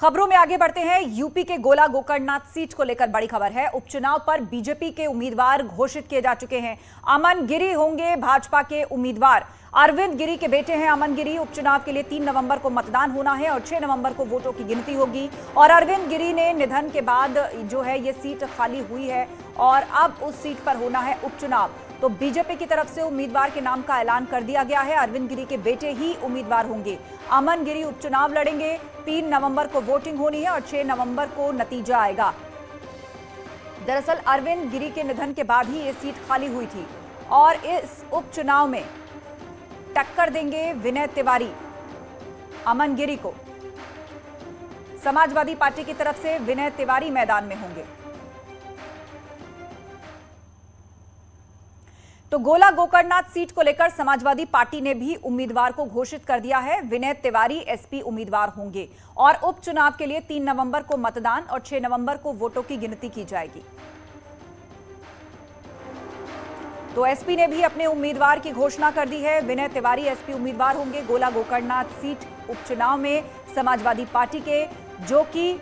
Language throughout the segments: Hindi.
खबरों में आगे बढ़ते हैं। यूपी के गोला गोकर्णनाथ सीट को लेकर बड़ी खबर है। उपचुनाव पर बीजेपी के उम्मीदवार घोषित किए जा चुके हैं। अमन गिरी होंगे भाजपा के उम्मीदवार। अरविंद गिरी के बेटे हैं अमन गिरी। उपचुनाव के लिए 3 नवंबर को मतदान होना है और 6 नवंबर को वोटों की गिनती होगी। और अरविंद गिरी ने निधन के बाद जो है ये सीट खाली हुई है और अब उस सीट पर होना है उपचुनाव। तो बीजेपी की तरफ से उम्मीदवार के नाम का ऐलान कर दिया गया है। अरविंद गिरी के बेटे ही उम्मीदवार होंगे। अमन गिरी उपचुनाव लड़ेंगे। 3 नवंबर को वोटिंग होनी है और 6 नवंबर को नतीजा आएगा। दरअसल अरविंद गिरी के निधन के बाद ही ये सीट खाली हुई थी और इस उपचुनाव में टक्कर देंगे विनय तिवारी अमन गिरी को। समाजवादी पार्टी की तरफ से विनय तिवारी मैदान में होंगे। तो गोला गोकर्णनाथ सीट को लेकर समाजवादी पार्टी ने भी उम्मीदवार को घोषित कर दिया है। विनय तिवारी एसपी उम्मीदवार होंगे और उपचुनाव के लिए 3 नवंबर को मतदान और 6 नवंबर को वोटों की गिनती की जाएगी। तो एसपी ने भी अपने उम्मीदवार की घोषणा कर दी है। विनय तिवारी एसपी उम्मीदवार होंगे गोला गोकर्णनाथ सीट उपचुनाव में समाजवादी पार्टी के, जो कि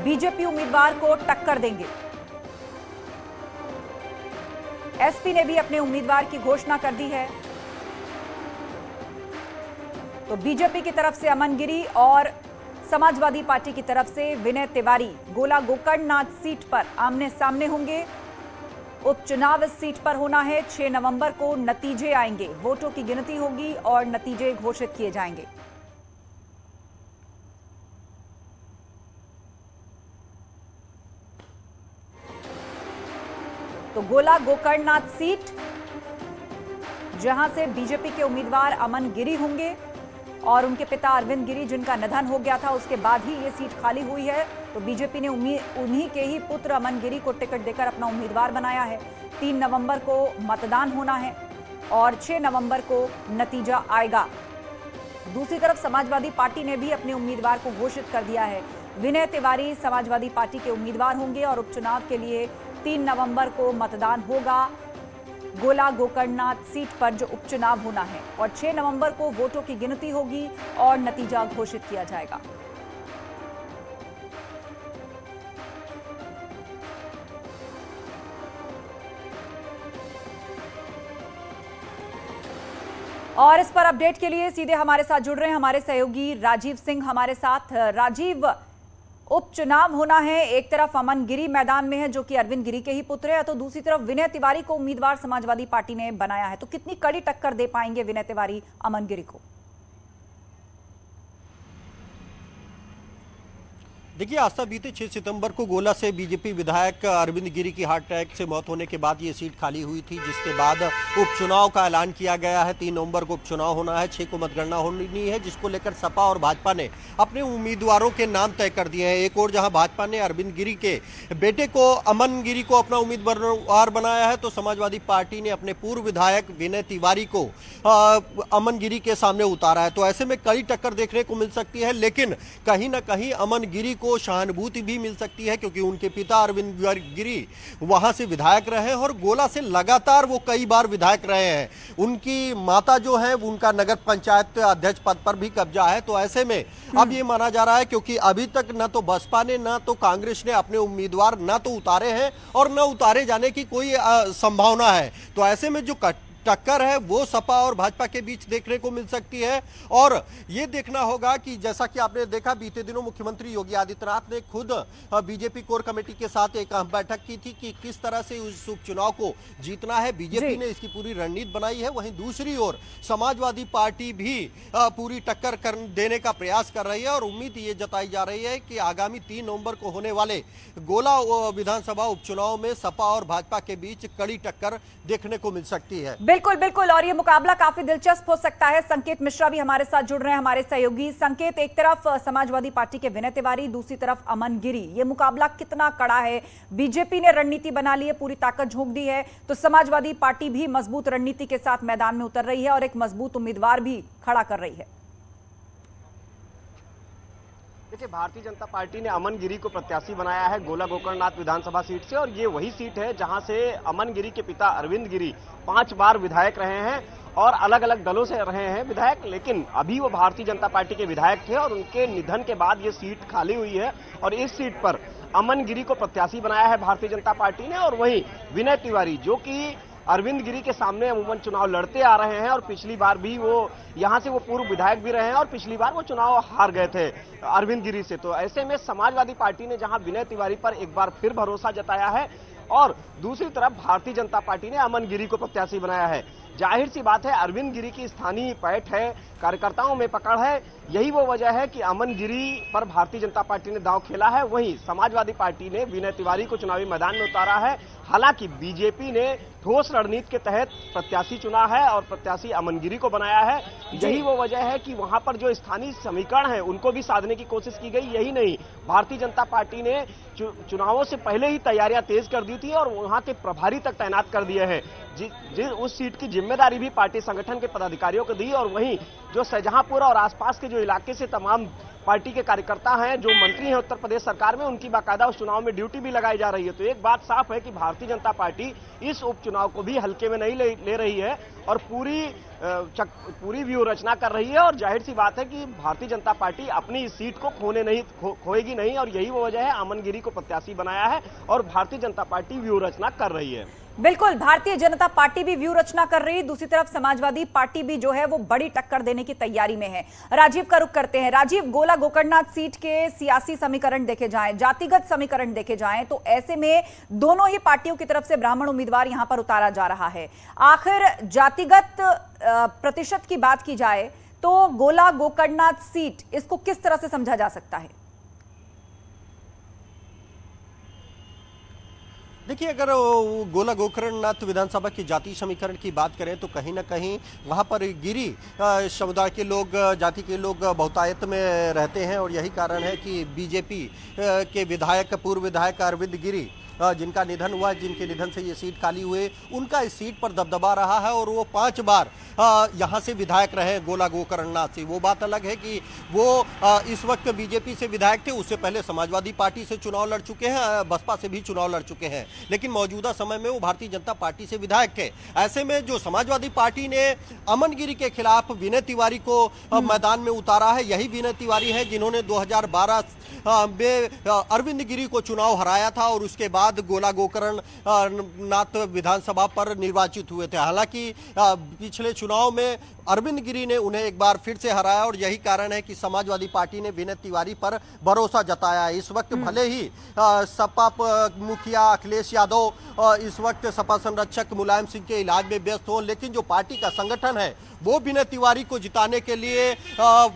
बीजेपी उम्मीदवार को टक्कर देंगे। एसपी ने भी अपने उम्मीदवार की घोषणा कर दी है। तो बीजेपी की तरफ से अमन गिरी और समाजवादी पार्टी की तरफ से विनय तिवारी गोला गोकर्णनाथ सीट पर आमने सामने होंगे। उपचुनाव इस सीट पर होना है। 6 नवंबर को नतीजे आएंगे, वोटों की गिनती होगी और नतीजे घोषित किए जाएंगे। तो गोला गोकर्णनाथ सीट, जहां से बीजेपी के उम्मीदवार अमन गिरी होंगे और उनके पिता अरविंद गिरी, जिनका निधन हो गया था, उसके बाद ही ये सीट खाली हुई है। तो बीजेपी ने उन्हीं के ही पुत्र अमन गिरी को टिकट देकर अपना उम्मीदवार बनाया है। 3 नवंबर को मतदान होना है और 6 नवंबर को नतीजा आएगा। दूसरी तरफ समाजवादी पार्टी ने भी अपने उम्मीदवार को घोषित कर दिया है। विनय तिवारी समाजवादी पार्टी के उम्मीदवार होंगे और उपचुनाव के लिए 3 नवंबर को मतदान होगा गोला गोकर्णनाथ सीट पर जो उपचुनाव होना है और 6 नवंबर को वोटों की गिनती होगी और नतीजा घोषित किया जाएगा। और इस पर अपडेट के लिए सीधे हमारे साथ जुड़ रहे हैं हमारे सहयोगी राजीव सिंह हमारे साथ। राजीव, उपचुनाव होना है, एक तरफ अमन गिरी मैदान में है जो कि अरविंद गिरी के ही पुत्र है, तो दूसरी तरफ विनय तिवारी को उम्मीदवार समाजवादी पार्टी ने बनाया है। तो कितनी कड़ी टक्कर दे पाएंगे विनय तिवारी अमन गिरी को? देखिए, आस्था बीते 6 सितंबर को गोला से बीजेपी विधायक अरविंद गिरी की हार्ट अटैक से मौत होने के बाद ये सीट खाली हुई थी, जिसके बाद उपचुनाव का ऐलान किया गया है। 3 नवंबर को उपचुनाव होना है, 6 को मतगणना होनी है, जिसको लेकर सपा और भाजपा ने अपने उम्मीदवारों के नाम तय कर दिए हैं। एक और जहां भाजपा ने अरविंद गिरी के बेटे को अमन गिरी को अपना उम्मीदवार बनाया है, तो समाजवादी पार्टी ने अपने पूर्व विधायक विनय तिवारी को अमन गिरी के सामने उतारा है। तो ऐसे में कड़ी टक्कर देखने को मिल सकती है, लेकिन कहीं ना कहीं अमन गिरी को सहानुभूति भी मिल सकती है, क्योंकि उनके पिता अरविंद गिरी वहां से विधायक रहे हैं और गोला से लगातार वो कई बार विधायक रहे हैं। उनकी माता जो है, उनका नगर पंचायत अध्यक्ष पद पर भी कब्जा है। तो ऐसे में अब ये माना जा रहा है, क्योंकि अभी तक ना तो बसपा ने ना तो कांग्रेस ने अपने उम्मीदवार ना तो उतारे हैं और ना उतारे जाने की कोई संभावना है। तो ऐसे में जो टक्कर है वो सपा और भाजपा के बीच देखने को मिल सकती है। और ये देखना होगा कि जैसा कि आपने देखा, बीते दिनों मुख्यमंत्री योगी आदित्यनाथ ने खुद बीजेपी कोर कमेटी के साथ एक अहम बैठक की थी कि किस तरह से उस उपचुनाव को जीतना है। बीजेपी ने इसकी पूरी रणनीति बनाई है। वहीं दूसरी ओर समाजवादी पार्टी भी पूरी टक्कर देने का प्रयास कर रही है और उम्मीद ये जताई जा रही है कि आगामी 3 नवंबर को होने वाले गोला विधानसभा उपचुनाव में सपा और भाजपा के बीच कड़ी टक्कर देखने को मिल सकती है। बिल्कुल बिल्कुल, और ये मुकाबला काफी दिलचस्प हो सकता है। संकेत मिश्रा भी हमारे साथ जुड़ रहे हैं, हमारे सहयोगी। संकेत, एक तरफ समाजवादी पार्टी के विनय तिवारी, दूसरी तरफ अमन गिरी, ये मुकाबला कितना कड़ा है? बीजेपी ने रणनीति बना ली है, पूरी ताकत झोंक दी है, तो समाजवादी पार्टी भी मजबूत रणनीति के साथ मैदान में उतर रही है और एक मजबूत उम्मीदवार भी खड़ा कर रही है। देखिए, भारतीय जनता पार्टी ने अमन गिरी को प्रत्याशी बनाया है गोला गोकर्णनाथ विधानसभा सीट से, और ये वही सीट है जहां से अमन गिरी के पिता अरविंद गिरी 5 बार विधायक रहे हैं और अलग अलग दलों से रहे हैं विधायक, लेकिन अभी वो भारतीय जनता पार्टी के विधायक थे और उनके निधन के बाद ये सीट खाली हुई है और इस सीट पर अमन गिरी को प्रत्याशी बनाया है भारतीय जनता पार्टी ने। और वहीं विनय तिवारी, जो कि अरविंद गिरी के सामने अमूमन चुनाव लड़ते आ रहे हैं और पिछली बार भी वो यहां से वो पूर्व विधायक भी रहे हैं और पिछली बार वो चुनाव हार गए थे अरविंद गिरी से। तो ऐसे में समाजवादी पार्टी ने जहां विनय तिवारी पर एक बार फिर भरोसा जताया है और दूसरी तरफ भारतीय जनता पार्टी ने अमन गिरी को प्रत्याशी बनाया है। जाहिर सी बात है, अरविंद गिरी की स्थानीय पैठ है, कार्यकर्ताओं में पकड़ है, यही वो वजह है कि अमन गिरी पर भारतीय जनता पार्टी ने दांव खेला है। वहीं समाजवादी पार्टी ने विनय तिवारी को चुनावी मैदान में उतारा है। हालांकि बीजेपी ने ठोस रणनीति के तहत प्रत्याशी चुना है और प्रत्याशी अमन गिरी को बनाया है। यही वो वजह है कि वहां पर जो स्थानीय समीकरण है उनको भी साधने की कोशिश की गई। यही नहीं, भारतीय जनता पार्टी ने चुनावों से पहले ही तैयारियां तेज कर दी थी और वहां के प्रभारी तक तैनात कर दिए हैं। उस सीट की जिम्मेदारी भी पार्टी संगठन के पदाधिकारियों को दी और वहीं जो शाहजहांपुर और आसपास के जो इलाके से तमाम पार्टी के कार्यकर्ता हैं, जो मंत्री हैं उत्तर प्रदेश सरकार में, उनकी बाकायदा उस चुनाव में ड्यूटी भी लगाई जा रही है। तो एक बात साफ है कि भारतीय जनता पार्टी इस उपचुनाव को भी हल्के में नहीं ले रही है और पूरी व्यूह रचना कर रही है। और जाहिर सी बात है कि भारतीय जनता पार्टी अपनी इस सीट को खोएगी नहीं और यही वो वजह है अमन गिरी को प्रत्याशी बनाया है और भारतीय जनता पार्टी व्यूह रचना कर रही है। बिल्कुल, भारतीय जनता पार्टी भी व्यू रचना कर रही है, दूसरी तरफ समाजवादी पार्टी भी जो है वो बड़ी टक्कर देने की तैयारी में है। राजीव का रुख करते हैं। राजीव, गोला गोकर्णनाथ सीट के सियासी समीकरण देखे जाएं, जातिगत समीकरण देखे जाएं, तो ऐसे में दोनों ही पार्टियों की तरफ से ब्राह्मण उम्मीदवार यहां पर उतारा जा रहा है। आखिर जातिगत प्रतिशत की बात की जाए तो गोला गोकर्णनाथ सीट, इसको किस तरह से समझा जा सकता है? देखिए, अगर गोला गोकर्णनाथ विधानसभा की जाति समीकरण की बात करें तो कहीं ना कहीं वहां पर गिरी समुदाय के लोग, जाति के लोग बहुतायत में रहते हैं और यही कारण है कि बीजेपी के विधायक, पूर्व विधायक अरविंद गिरी, जिनका निधन हुआ, जिनके निधन से ये सीट खाली हुए, उनका इस सीट पर दबदबा रहा है और वो 5 बार यहाँ से विधायक रहे गोला गोकर्णनाथ से। वो बात अलग है कि वो इस वक्त बीजेपी से विधायक थे, उससे पहले समाजवादी पार्टी से चुनाव लड़ चुके हैं, बसपा से भी चुनाव लड़ चुके हैं, लेकिन मौजूदा समय में वो भारतीय जनता पार्टी से विधायक थे। ऐसे में जो समाजवादी पार्टी ने अमन गिरी के खिलाफ विनय तिवारी को मैदान में उतारा है, यही विनय तिवारी है जिन्होंने 2012 में अरविंद गिरी को चुनाव हराया था और उसके बाद गोला गोकर्णनाथ विधानसभा पर निर्वाचित हुए थे। हालांकि पिछले चुनाव में अरविंद गिरी ने उन्हें एक बार फिर से हराया और यही कारण है कि समाजवादी पार्टी ने विनय तिवारी पर भरोसा जताया है। इस वक्त भले ही सपा मुखिया अखिलेश यादव इस वक्त सपा संरक्षक मुलायम सिंह के इलाज में व्यस्त हो, लेकिन जो पार्टी का संगठन है वो विनय तिवारी को जिताने के लिए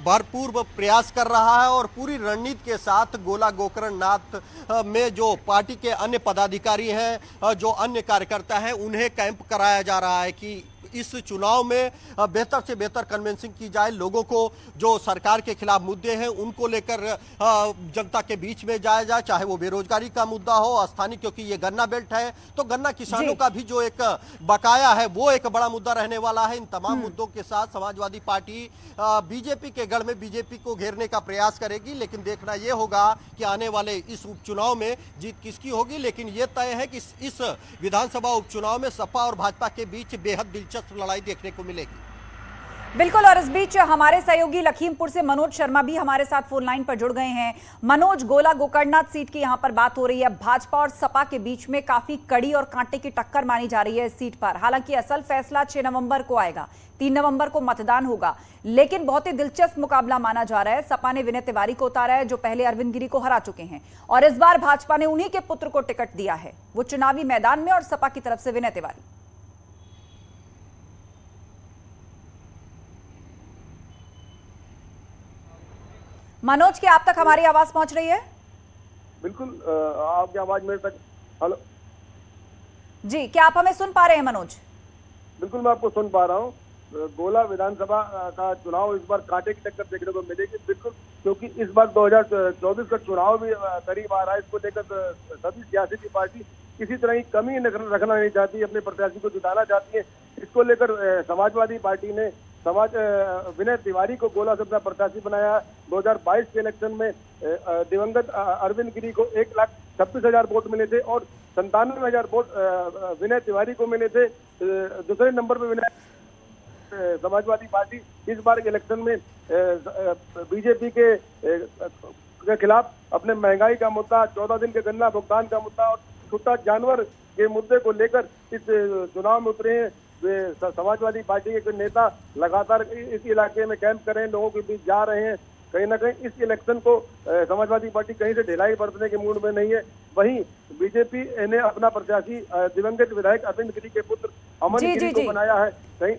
भरपूर प्रयास कर रहा है और पूरी रणनीति के साथ गोला गोकर्णनाथ में जो पार्टी के अन्य पदाधिकारी हैं, जो अन्य कार्यकर्ता हैं, उन्हें कैंप कराया जा रहा है कि इस चुनाव में बेहतर से बेहतर कन्विंसिंग की जाए, लोगों को जो सरकार के खिलाफ मुद्दे हैं उनको लेकर जनता के बीच में जाया जाए, चाहे वो बेरोजगारी का मुद्दा हो, स्थानीय, क्योंकि ये गन्ना बेल्ट है तो गन्ना किसानों का भी जो एक बकाया है वो एक बड़ा मुद्दा रहने वाला है। इन तमाम मुद्दों के साथ समाजवादी पार्टी बीजेपी के गढ़ में बीजेपी को घेरने का प्रयास करेगी, लेकिन देखना यह होगा कि आने वाले इस उपचुनाव में जीत किसकी होगी। लेकिन यह तय है कि इस विधानसभा उपचुनाव में सपा और भाजपा के बीच बेहद दिलचस्प लड़ाई देखने को मिलेगी। बिल्कुल, और इस बीच हमारे सहयोगी लखीमपुर से मनोज शर्मा भी हमारे साथ फोन लाइन पर जुड़ गए हैं। मनोज, गोला गोकर्णनाथ सीट की यहां पर बात हो रही है, भाजपा और सपा के बीच में काफी कड़ी और कांटे की टक्कर मानी जा रही है इस सीट पर। हालांकि असल फैसला 6 नवंबर को आएगा, 3 नवंबर को मतदान होगा, लेकिन बहुत ही दिलचस्प मुकाबला माना जा रहा है। सपा ने विनय तिवारी को उतारा है जो पहले अरविंद गिरी को हरा चुके हैं, और इस बार भाजपा ने उन्हीं के पुत्र को टिकट दिया है, वो चुनावी मैदान में, और सपा की तरफ से विनय तिवारी। मनोज, क्या आप तक हमारी आवाज पहुंच रही है? बिल्कुल, आपकी आवाज मेरे तक। हेलो जी, क्या आप हमें सुन पा रहे हैं मनोज? बिल्कुल, मैं आपको सुन पा रहा हूँ। गोला विधानसभा का चुनाव इस बार कांटे की टक्कर देखने को मिलेगी, बिल्कुल, क्योंकि इस बार 2024 का चुनाव भी करीब आ रहा है। इसको लेकर सभी सियासी पार्टी किसी तरह की कमी रखना नहीं चाहती, अपने प्रत्याशी को जिताना चाहती है। इसको लेकर समाजवादी पार्टी ने विनय तिवारी को गोला से अपना प्रत्याशी बनाया। 2022 के इलेक्शन में दिवंगत अरविंद गिरी को 1,26,000 वोट मिले थे और 97,000 वोट विनय तिवारी को मिले थे। दूसरे नंबर पर विनय समाजवादी पार्टी इस बार के इलेक्शन में बीजेपी के खिलाफ अपने महंगाई का मुद्दा, 14 दिन के गन्ना भुगतान का मुद्दा और छूटा जानवर के मुद्दे को लेकर इस चुनाव में उतरे हैं। वे समाजवादी पार्टी के नेता लगातार इस इलाके में कैंप कर रहे हैं, लोगों के बीच जा रहे हैं। कहीं ना कहीं इस इलेक्शन को समाजवादी पार्टी कहीं से ढिलाई बरतने के मूड में नहीं है। वहीं बीजेपी ने अपना प्रत्याशी दिवंगत विधायक अरविंद गिरी के पुत्र अमन गिरी को बनाया है। कहीं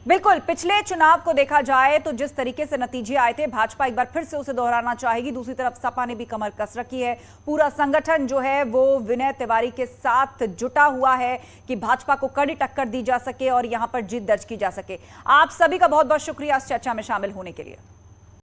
बिल्कुल, पिछले चुनाव को देखा जाए तो जिस तरीके से नतीजे आए थे, भाजपा एक बार फिर से उसे दोहराना चाहेगी। दूसरी तरफ सपा ने भी कमर कस रखी है। पूरा संगठन जो है वो विनय तिवारी के साथ जुटा हुआ है कि भाजपा को कड़ी टक्कर दी जा सके और यहां पर जीत दर्ज की जा सके। आप सभी का बहुत बहुत शुक्रिया इस चर्चा में शामिल होने के लिए।